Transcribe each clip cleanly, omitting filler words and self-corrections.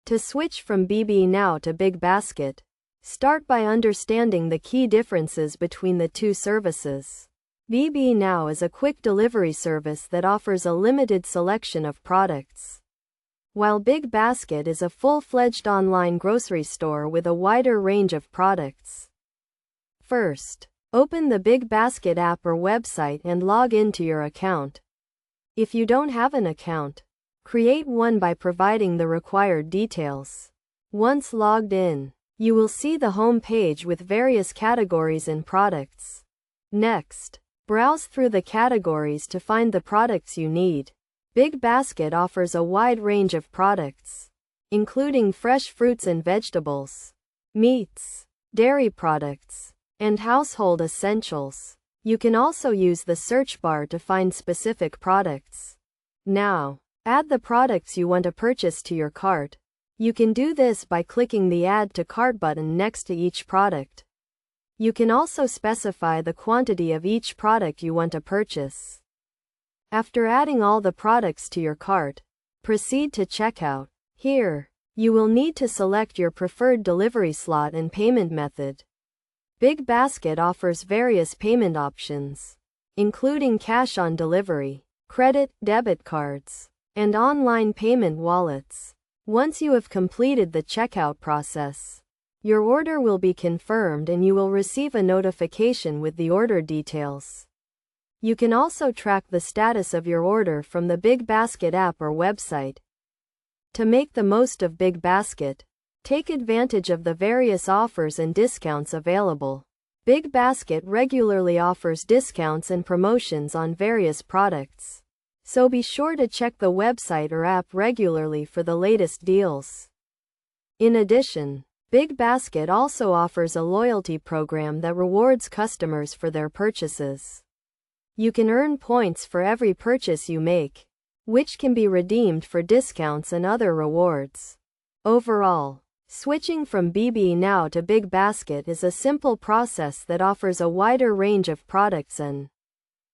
To switch from BB Now to Big Basket, start by understanding the key differences between the two services. BB Now is a quick delivery service that offers a limited selection of products, while Big Basket is a full-fledged online grocery store with a wider range of products. First, open the Big Basket app or website and log into your account. If you don't have an account, create one by providing the required details. Once logged in, you will see the home page with various categories and products. Next, browse through the categories to find the products you need. Big Basket offers a wide range of products, including fresh fruits and vegetables, meats, dairy products, and household essentials. You can also use the search bar to find specific products. Now, add the products you want to purchase to your cart. You can do this by clicking the Add to Cart button next to each product. You can also specify the quantity of each product you want to purchase. After adding all the products to your cart, proceed to checkout. Here, you will need to select your preferred delivery slot and payment method. Big Basket offers various payment options, including cash on delivery, credit, debit cards, and online payment wallets. Once you have completed the checkout process, your order will be confirmed and you will receive a notification with the order details. You can also track the status of your order from the Big Basket app or website. To make the most of Big Basket, take advantage of the various offers and discounts available. Big Basket regularly offers discounts and promotions on various products, so be sure to check the website or app regularly for the latest deals. In addition, Big Basket also offers a loyalty program that rewards customers for their purchases. You can earn points for every purchase you make, which can be redeemed for discounts and other rewards. Overall, switching from BB Now to Big Basket is a simple process that offers a wider range of products and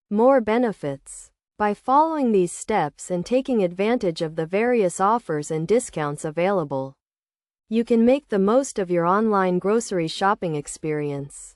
more benefits. By following these steps and taking advantage of the various offers and discounts available, you can make the most of your online grocery shopping experience.